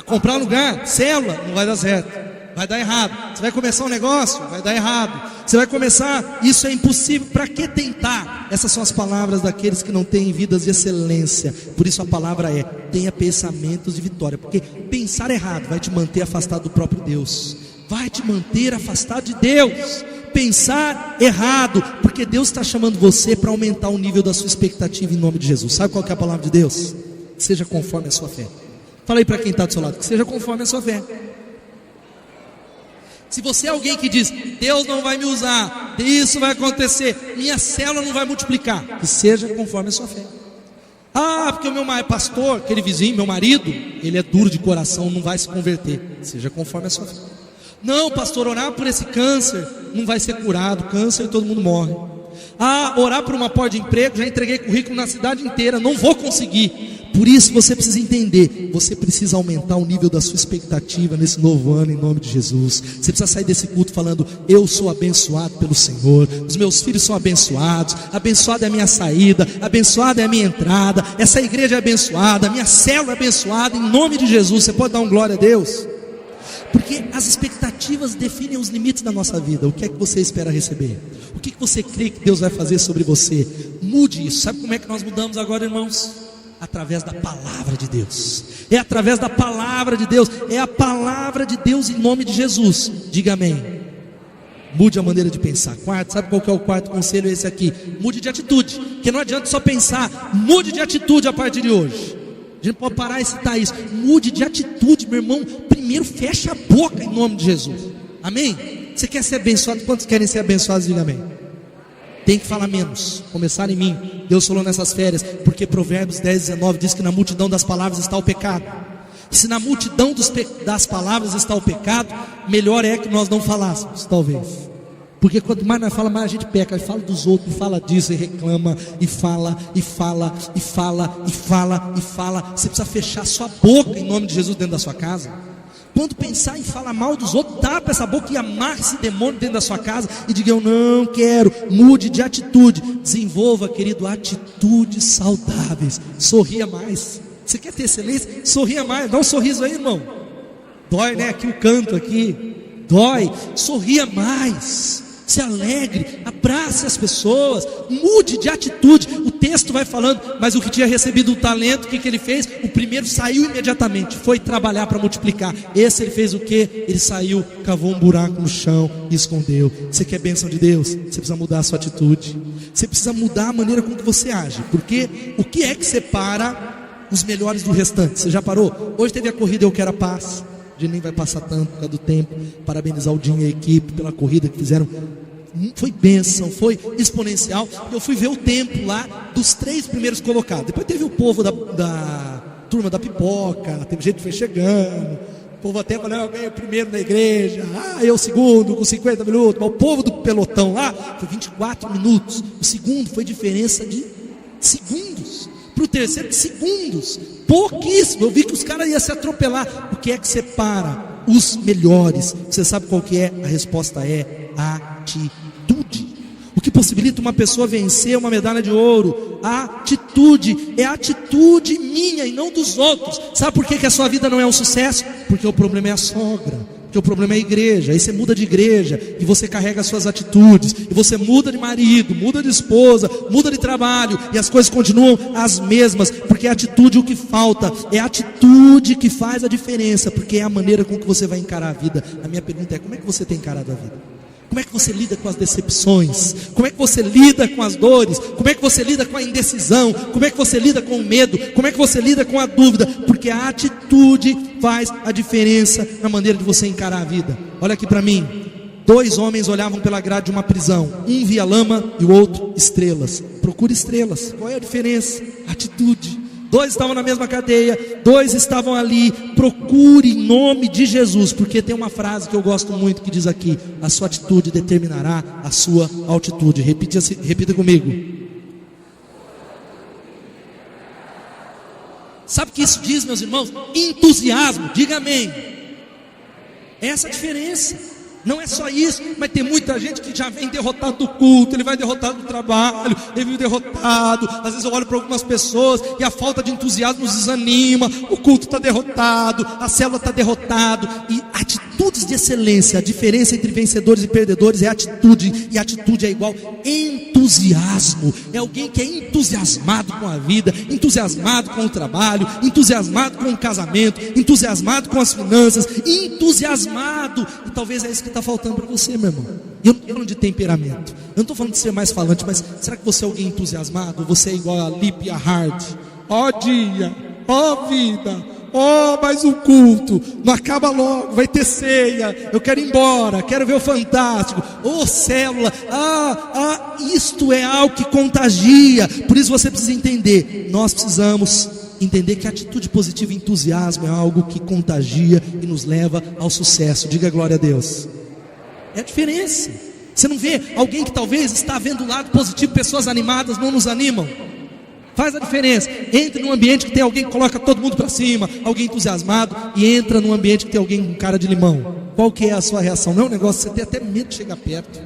Comprar lugar, célula, não vai dar certo, vai dar errado. Você vai começar um negócio, vai dar errado. Você vai começar, isso é impossível. Para que tentar? Essas são as palavras daqueles que não têm vidas de excelência. Por isso a palavra é: tenha pensamentos de vitória. Porque pensar errado vai te manter afastado do próprio Deus, vai te manter afastado de Deus. Pensar errado, porque Deus está chamando você para aumentar o nível da sua expectativa em nome de Jesus. Sabe qual que é a palavra de Deus? Seja conforme a sua fé. Fala aí para quem está do seu lado: que seja conforme a sua fé. Se você é alguém que diz: Deus não vai me usar, isso vai acontecer, minha célula não vai multiplicar, que seja conforme a sua fé. Porque o meu pastor, aquele vizinho, meu marido, ele é duro de coração, não vai se converter, seja conforme a sua fé. Não, pastor, orar por esse câncer, não vai ser curado, câncer e todo mundo morre. Orar por uma porta de emprego, já entreguei currículo na cidade inteira, não vou conseguir. Por isso você precisa entender, você precisa aumentar o nível da sua expectativa nesse novo ano em nome de Jesus. Você precisa sair desse culto falando: eu sou abençoado pelo Senhor, os meus filhos são abençoados, abençoada é a minha saída, abençoada é a minha entrada, essa igreja é abençoada, a minha célula é abençoada, em nome de Jesus. Você pode dar um glória a Deus? Porque as expectativas definem os limites da nossa vida. O que é que você espera receber? O que você crê que Deus vai fazer sobre você? Mude isso. Sabe como é que nós mudamos agora, irmãos? Através da palavra de Deus. É através da palavra de Deus. É a palavra de Deus em nome de Jesus. Diga amém. Mude a maneira de pensar. Sabe qual que é o quarto conselho? Esse aqui: mude de atitude. Porque não adianta só pensar, mude de atitude a partir de hoje. A gente pode parar e citar isso. Mude de atitude, meu irmão. Primeiro fecha a boca em nome de Jesus. Amém? Você quer ser abençoado? Quantos querem ser abençoados? Diga amém. Tem que falar menos, começar em mim. Deus falou nessas férias, porque Provérbios 10:19 diz que na multidão das palavras está o pecado. E se na multidão das palavras está o pecado, melhor é que nós não falássemos, talvez. Porque quanto mais nós falamos, mais a gente peca. Fala dos outros, fala disso e reclama, e fala. Você precisa fechar sua boca em nome de Jesus dentro da sua casa. Quando pensar em falar mal dos outros, tapa essa boca e amarre esse demônio dentro da sua casa e diga: eu não quero. Mude de atitude. Desenvolva, querido, atitudes saudáveis. Sorria mais. Você quer ter excelência? Sorria mais. Dá um sorriso aí, irmão. Dói, né? Aqui o canto aqui dói. Sorria mais. Se alegre, abrace as pessoas, mude de atitude. O texto vai falando, mas o que tinha recebido o talento, o que ele fez? O primeiro saiu imediatamente, foi trabalhar para multiplicar. Esse ele fez o que? Ele saiu, cavou um buraco no chão e escondeu. Você quer bênção de Deus? Você precisa mudar a sua atitude. Você precisa mudar a maneira com que você age. Porque o que é que separa os melhores do restante? Você já parou? Hoje teve a corrida Eu Quero a Paz. A gente nem vai passar tanto por causa do tempo. Parabenizar o Dinho e a equipe pela corrida que fizeram. Foi bênção, foi exponencial. Eu fui ver o tempo lá dos 3 primeiros colocados. Depois teve o povo da turma da pipoca. Teve gente que foi chegando. O povo até falou: eu ganhei o primeiro na igreja, eu o segundo com 50 minutos. Mas o povo do pelotão lá foi 24 minutos. O segundo foi diferença de segundos. Para o terceiro, de segundos. Pouquíssimo. Eu vi que os caras iam se atropelar. O que é que separa os melhores? Você sabe qual que é? A resposta é atitude. O que possibilita uma pessoa vencer uma medalha de ouro? A atitude. É a atitude minha e não dos outros. Sabe por que a sua vida não é um sucesso? Porque o problema é a sogra. Porque o problema é a igreja. Aí você muda de igreja e você carrega as suas atitudes. E você muda de marido, muda de esposa, muda de trabalho. E as coisas continuam as mesmas. Porque é a atitude o que falta. É a atitude que faz a diferença. Porque é a maneira com que você vai encarar a vida. A minha pergunta é: como é que você tem encarado a vida? Como é que você lida com as decepções? Como é que você lida com as dores? Como é que você lida com a indecisão? Como é que você lida com o medo? Como é que você lida com a dúvida? Porque a atitude faz a diferença na maneira de você encarar a vida. Olha aqui para mim. 2 homens olhavam pela grade de uma prisão. Um via lama e o outro estrelas. Procure estrelas. Qual é a diferença? Atitude. 2 estavam na mesma cadeia, 2 estavam ali. Procure em nome de Jesus, porque tem uma frase que eu gosto muito que diz aqui: a sua atitude determinará a sua altitude. Repita comigo. Sabe o que isso diz, meus irmãos? Entusiasmo. Diga amém. Essa é a diferença. Não é só isso, mas tem muita gente que já vem derrotado do culto, ele vai derrotado do trabalho, ele vem derrotado. Às vezes eu olho para algumas pessoas e a falta de entusiasmo nos desanima. O culto está derrotado, a célula está derrotado. E atitudes de excelência, a diferença entre vencedores e perdedores é atitude. E atitude é igual entusiasmo. É alguém que é entusiasmado com a vida, entusiasmado com o trabalho, entusiasmado com o casamento, entusiasmado com as finanças, entusiasmado. E talvez é isso que está faltando para você, meu irmão. Eu não estou falando de temperamento, eu não estou falando de ser mais falante, mas será que você é alguém entusiasmado? Ou você é igual a Lip e a Hard? Ó dia, ó vida, ó mais um culto, não acaba logo, vai ter ceia, eu quero ir embora, quero ver o Fantástico. Ô célula, isto é algo que contagia. Por isso você precisa entender, nós precisamos entender que a atitude positiva e entusiasmo é algo que contagia e nos leva ao sucesso. Diga glória a Deus. É a diferença. Você não vê alguém que talvez está vendo o lado positivo, pessoas animadas não nos animam? Faz a diferença. Entre num ambiente que tem alguém que coloca todo mundo para cima, alguém entusiasmado, e entra num ambiente que tem alguém com cara de limão. Qual que é a sua reação? Não é um negócio, você tem até medo de chegar perto.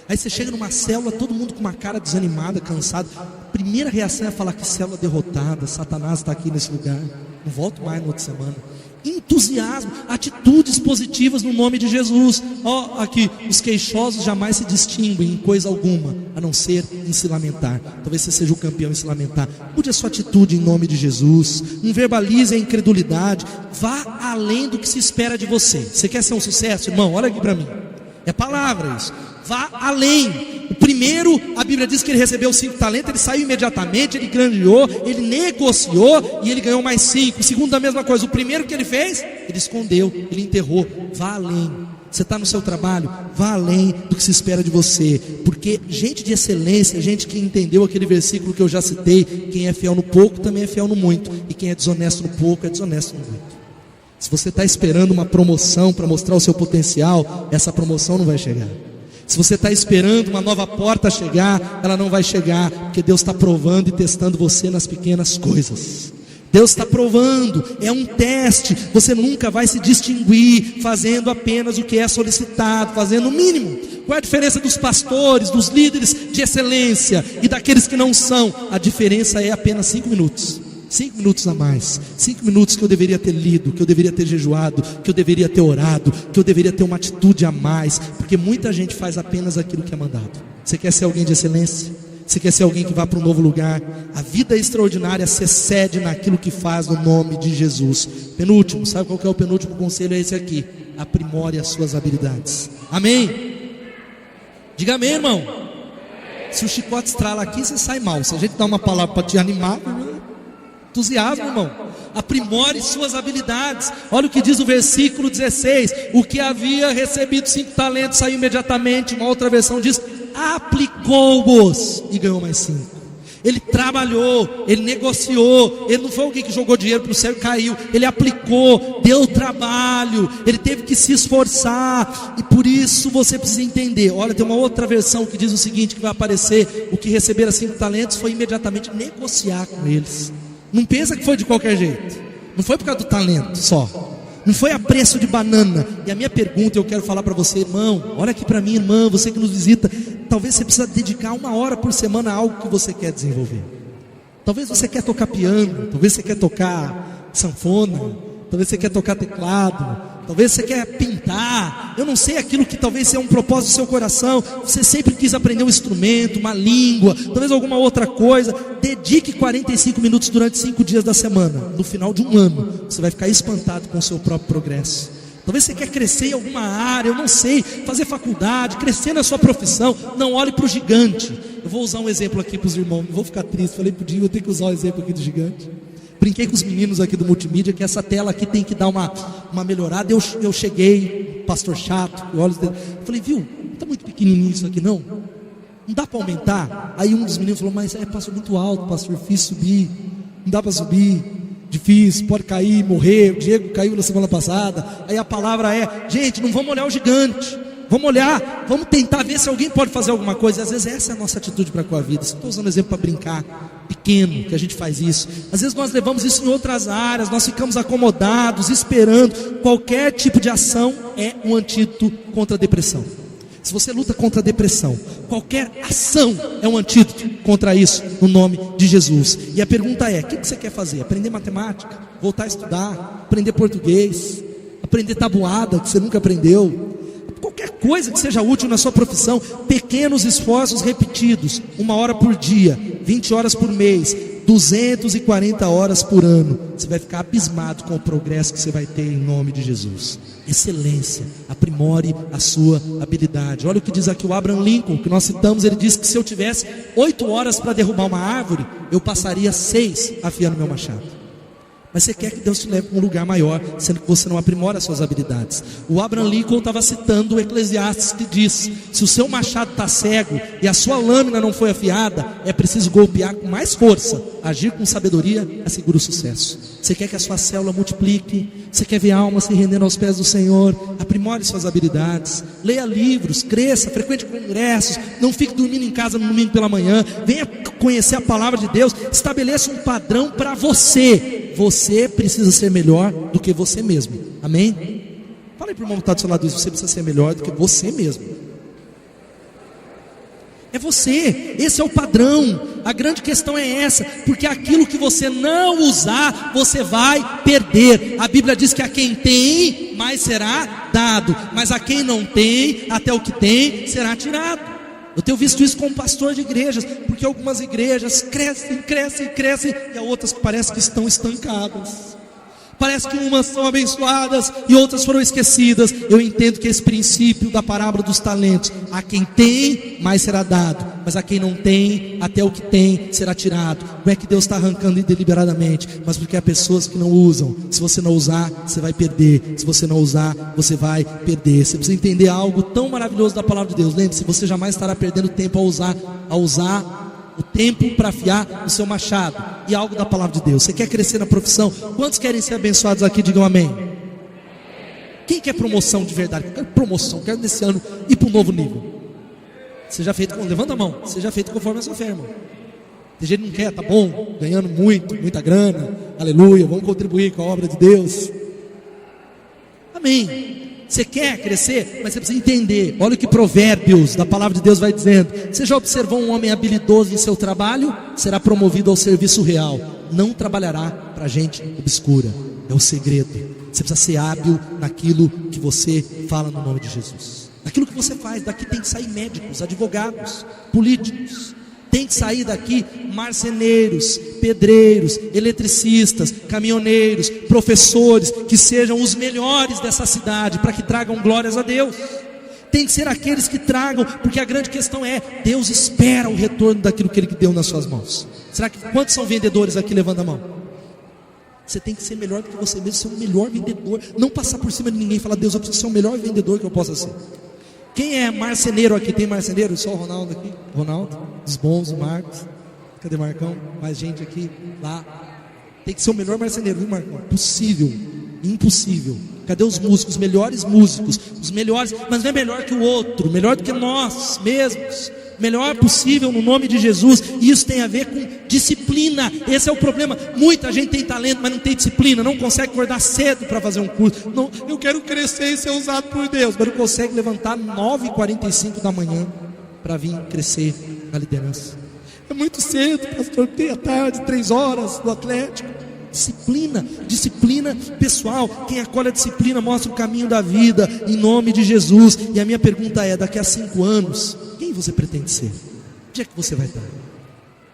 Aí você chega numa célula, todo mundo com uma cara desanimada, cansado. A primeira reação é falar: que célula derrotada, Satanás está aqui nesse lugar, não volto mais na outra semana. Entusiasmo, atitudes positivas no nome de Jesus. Aqui, os queixosos jamais se distinguem em coisa alguma, a não ser em se lamentar. Talvez você seja o campeão em se lamentar. Mude a sua atitude em nome de Jesus. Não verbalize a incredulidade. Vá além do que se espera de você. Você quer ser um sucesso, irmão? Olha aqui para mim. É palavra isso. Vá além. O primeiro, a Bíblia diz que ele recebeu 5 talentos, ele saiu imediatamente, ele granjeou, ele negociou e ele ganhou mais 5. O segundo, a mesma coisa. O primeiro que ele fez, ele escondeu, ele enterrou. Vá além. Você está no seu trabalho, vá além do que se espera de você. Porque gente de excelência, gente que entendeu aquele versículo que eu já citei: quem é fiel no pouco também é fiel no muito, e quem é desonesto no pouco é desonesto no muito. Se você está esperando uma promoção para mostrar o seu potencial, essa promoção não vai chegar. Se você está esperando uma nova porta chegar, ela não vai chegar, porque Deus está provando e testando você nas pequenas coisas. Deus está provando, é um teste. Você nunca vai se distinguir fazendo apenas o que é solicitado, fazendo o mínimo. Qual é a diferença dos pastores, dos líderes de excelência e daqueles que não são? A diferença é apenas 5 minutos. 5 minutos a mais, 5 minutos que eu deveria ter lido, que eu deveria ter jejuado, que eu deveria ter orado, que eu deveria ter uma atitude a mais, porque muita gente faz apenas aquilo que é mandado. Você quer ser alguém de excelência? Você quer ser alguém que vá para um novo lugar? A vida extraordinária se excede naquilo que faz no nome de Jesus. Penúltimo, sabe qual que é o penúltimo conselho? É esse aqui: aprimore as suas habilidades. Amém? Diga amém, irmão. Se o chicote estrala aqui, você sai mal. Se a gente dá uma palavra para te animar, entusiasmo, irmão. Aprimore suas habilidades. Olha o que diz o versículo 16: o que havia recebido 5 talentos saiu imediatamente. Uma outra versão diz: aplicou-os e ganhou mais 5. Ele trabalhou, ele negociou. Ele não foi alguém que jogou dinheiro para o céu e caiu. Ele aplicou, deu trabalho, ele teve que se esforçar. E por isso você precisa entender. Olha, tem uma outra versão que diz o seguinte, que vai aparecer: o que receberam 5 talentos foi imediatamente negociar com eles. Não pensa que foi de qualquer jeito. Não foi por causa do talento só. Não foi a preço de banana. E a minha pergunta, eu quero falar para você, irmão. Olha aqui para mim, irmã, você que nos visita. Talvez você precisa dedicar 1 hora por semana a algo que você quer desenvolver. Talvez você quer tocar piano. Talvez você quer tocar sanfona. Talvez você quer tocar teclado. Talvez você quer pintar. Eu não sei, aquilo que talvez seja um propósito do seu coração. Você sempre quis aprender um instrumento, uma língua, talvez alguma outra coisa. Dedique 45 minutos durante 5 dias da semana. No final de 1 ano, você vai ficar espantado com o seu próprio progresso. Talvez você quer crescer em alguma área, eu não sei, fazer faculdade, crescer na sua profissão. Não olhe para o gigante. Eu vou usar um exemplo aqui para os irmãos. Não vou ficar triste, falei para o Dinho, eu tenho que usar o exemplo aqui do gigante. Brinquei com os meninos aqui do multimídia que essa tela aqui tem que dar uma melhorada. Eu cheguei, pastor chato, olhos dele, falei, viu, está muito pequenininho isso aqui não? Não dá para aumentar? Aí um dos meninos falou, mas pastor, muito alto, pastor, difícil subir, não dá para subir, difícil, pode cair, morrer. O Diego caiu na semana passada. Aí a palavra é, gente, não vamos olhar o gigante, vamos olhar, vamos tentar ver se alguém pode fazer alguma coisa. E às vezes essa é a nossa atitude para com a vida. Estou usando exemplo para brincar, pequeno, que a gente faz isso. Às vezes nós levamos isso em outras áreas, nós ficamos acomodados, esperando. Qualquer tipo de ação é um antídoto contra a depressão. Se você luta contra a depressão, qualquer ação é um antídoto contra isso, no nome de Jesus. E a pergunta é, o que você quer fazer? Aprender matemática? Voltar a estudar? Aprender português? Aprender tabuada, que você nunca aprendeu? Qualquer coisa que seja útil na sua profissão. Pequenos esforços repetidos, 1 hora por dia, 20 horas por mês, 240 horas por ano. Você vai ficar abismado com o progresso que você vai ter em nome de Jesus. Excelência, aprimore a sua habilidade. Olha o que diz aqui o Abraham Lincoln, que nós citamos. Ele disse que se eu tivesse 8 horas para derrubar uma árvore, eu passaria 6 afiando meu machado. Mas você quer que Deus te leve para um lugar maior, sendo que você não aprimora as suas habilidades. O Abraham Lincoln estava citando o Eclesiastes, que diz: se o seu machado está cego e a sua lâmina não foi afiada, é preciso golpear com mais força, agir com sabedoria, assegura o sucesso. Você quer que a sua célula multiplique? Você quer ver almas se rendendo aos pés do Senhor? Aprimore suas habilidades, leia livros, cresça, frequente congressos, não fique dormindo em casa no domingo pela manhã, venha conhecer a palavra de Deus, estabeleça um padrão para você. Você precisa ser melhor do que você mesmo. Amém? Fala aí para o irmão que está do seu lado, você precisa ser melhor do que você mesmo. É você, esse é o padrão. A grande questão é essa, porque aquilo que você não usar, você vai perder. A Bíblia diz que a quem tem, mais será dado, mas a quem não tem, até o que tem, será tirado. Eu tenho visto isso como pastor de igrejas, porque algumas igrejas crescem, e há outras que parece que estão estancadas. Parece que umas são abençoadas e outras foram esquecidas. Eu entendo que esse princípio da parábola dos talentos, a quem tem, mais será dado, mas a quem não tem, até o que tem será tirado. Não é que Deus está arrancando deliberadamente, mas porque há pessoas que não usam. Se você não usar, você vai perder. Se você não usar, você vai perder. Você precisa entender algo tão maravilhoso da palavra de Deus. Lembre-se, você jamais estará perdendo tempo a usar o tempo para afiar o seu machado. E algo da palavra de Deus. Você quer crescer na profissão? Quantos querem ser abençoados aqui? Digam amém. Quem quer promoção de verdade? Eu quero promoção, quero nesse ano ir para um novo nível. Seja feito com, levanta a mão, seja feito conforme a sua fé, irmão. Tem gente que não quer, tá bom, ganhando muita grana, Aleluia, vamos contribuir com a obra de Deus. Amém. Você quer crescer, mas você precisa entender. Olha o que Provérbios, da palavra de Deus, vai dizendo. Você já observou um homem habilidoso em seu trabalho? Será promovido ao serviço real. Não trabalhará para gente obscura. É o segredo. Você precisa ser hábil naquilo que você fala no nome de Jesus. Naquilo que você faz. Daqui tem que sair médicos, advogados, políticos. Tem que sair daqui marceneiros, pedreiros, eletricistas, caminhoneiros, professores, que sejam os melhores dessa cidade, para que tragam glórias a Deus. Tem que ser aqueles que tragam, porque a grande questão é, Deus espera o retorno daquilo que Ele deu nas suas mãos. Será que quantos são vendedores aqui? Levanta a mão. Você tem que ser melhor do que você mesmo, ser o melhor vendedor. Não passar por cima de ninguém e falar, Deus, eu preciso ser o melhor vendedor que eu possa ser. Quem é marceneiro aqui? Tem marceneiro? Só o Ronaldo aqui. Ronaldo, os bons, o Marcos. Cadê o Marcão? Mais gente aqui, lá. Tem que ser o melhor marceneiro, viu, Marcão? Impossível, impossível. Cadê os músicos? Os melhores músicos, os melhores, mas não é melhor que o outro, melhor do que nós mesmos. Melhor possível no nome de Jesus. E isso tem a ver com disciplina. Esse é o problema. Muita gente tem talento, mas não tem disciplina. Não consegue acordar cedo para fazer um curso. Não, eu quero crescer e ser usado por Deus, mas não consegue levantar 9h45 da manhã para vir crescer na liderança. É muito cedo, pastor. Tem a tarde, 3 horas do Atlético. Disciplina, disciplina pessoal. Quem acolhe a disciplina mostra o caminho da vida, em nome de Jesus. E a minha pergunta é, daqui a 5 anos, quem você pretende ser? Onde é que você vai estar?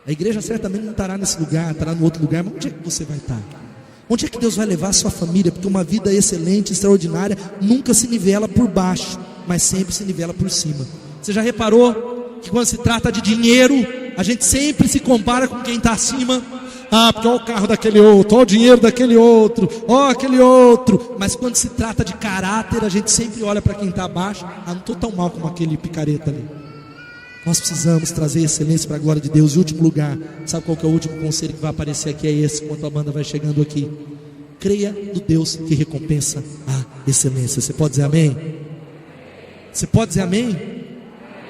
A igreja certamente não estará nesse lugar, estará no outro lugar, mas onde é que você vai estar? Onde é que Deus vai levar a sua família? Porque uma vida excelente, extraordinária, nunca se nivela por baixo, mas sempre se nivela por cima. Você já reparou que quando se trata de dinheiro, a gente sempre se compara com quem está acima? Ah, porque olha o carro daquele outro, olha o dinheiro daquele outro, olha aquele outro. Mas quando se trata de caráter, a gente sempre olha para quem está abaixo. Ah, não estou tão mal como aquele picareta ali. Nós precisamos trazer excelência para a glória de Deus. E último lugar, sabe qual que é o último conselho que vai aparecer aqui? É esse, enquanto a banda vai chegando aqui. Creia no Deus que recompensa a excelência. Você pode dizer amém? Você pode dizer amém?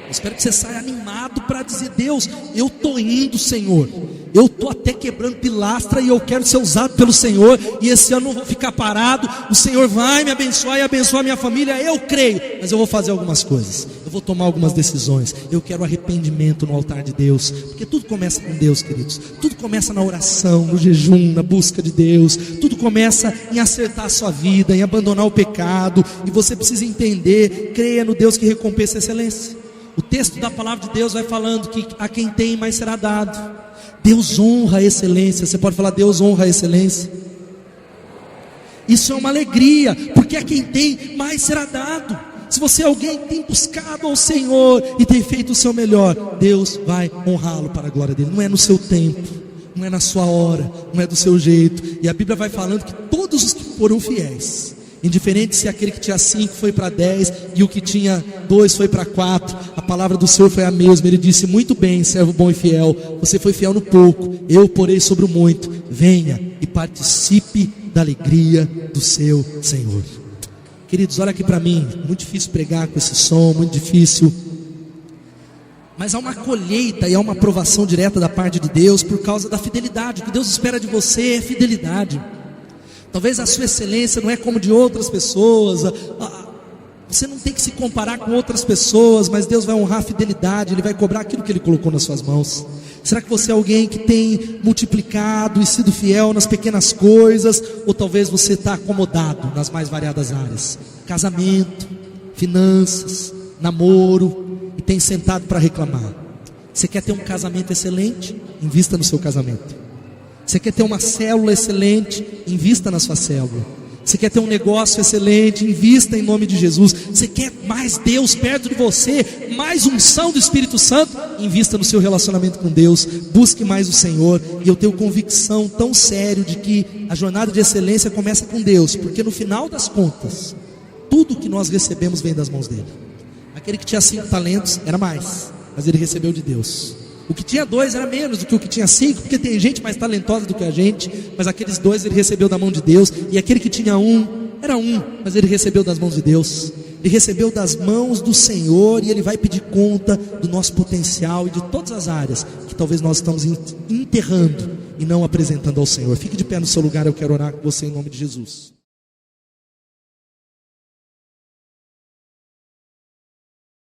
Eu espero que você saia animado para dizer, Deus, eu estou indo, Senhor. Eu estou até quebrando pilastra e eu quero ser usado pelo Senhor. E esse ano não vou ficar parado. O Senhor vai me abençoar e abençoar a minha família. Eu creio, mas eu vou fazer algumas coisas. Eu vou tomar algumas decisões. Eu quero arrependimento no altar de Deus. Porque tudo começa com Deus, queridos. Tudo começa na oração, no jejum, na busca de Deus. Tudo começa em acertar a sua vida, em abandonar o pecado. E você precisa entender, creia no Deus que recompensa a excelência. O texto da palavra de Deus vai falando que a quem tem mais será dado. Deus honra a excelência. Você pode falar, Deus honra a excelência. Isso é uma alegria, porque a quem tem mais será dado. Se você é alguém que tem buscado ao Senhor e tem feito o seu melhor, Deus vai honrá-lo para a glória dele. Não é no seu tempo, não é na sua hora, não é do seu jeito. E a Bíblia vai falando que todos os que foram fiéis, indiferente se aquele que tinha 5 foi para 10 e o que tinha 2 foi para 4, a palavra do Senhor foi a mesma. Ele disse, muito bem, servo bom e fiel, você foi fiel no pouco, eu porei sobre o muito, venha e participe da alegria do seu Senhor. Queridos, olha aqui para mim, muito difícil pregar com esse som, muito difícil, mas há uma colheita e há uma aprovação direta da parte de Deus por causa da fidelidade. O que Deus espera de você é fidelidade. Talvez a sua excelência não é como de outras pessoas. Você não tem que se comparar com outras pessoas, mas Deus vai honrar a fidelidade. Ele vai cobrar aquilo que Ele colocou nas suas mãos. Será que você é alguém que tem multiplicado e sido fiel nas pequenas coisas? Ou talvez você está acomodado nas mais variadas áreas? Casamento, finanças, namoro, e tem sentado para reclamar. Você quer ter um casamento excelente? Invista no seu casamento. Você quer ter uma célula excelente? Invista na sua célula. Você quer ter um negócio excelente? Invista em nome de Jesus. Você quer mais Deus perto de você? Mais unção do Espírito Santo? Invista no seu relacionamento com Deus. Busque mais o Senhor. E eu tenho convicção tão séria de que a jornada de excelência começa com Deus. Porque no final das contas, tudo que nós recebemos vem das mãos dele. Aquele que tinha 5 talentos era mais, mas ele recebeu de Deus. O que tinha 2 era menos do que o que tinha 5, porque tem gente mais talentosa do que a gente, mas aqueles 2 ele recebeu da mão de Deus. E aquele que tinha 1, era 1, mas ele recebeu das mãos de Deus. Ele recebeu das mãos do Senhor, e Ele vai pedir conta do nosso potencial e de todas as áreas que talvez nós estamos enterrando e não apresentando ao Senhor. Fique de pé no seu lugar, eu quero orar com você em nome de Jesus.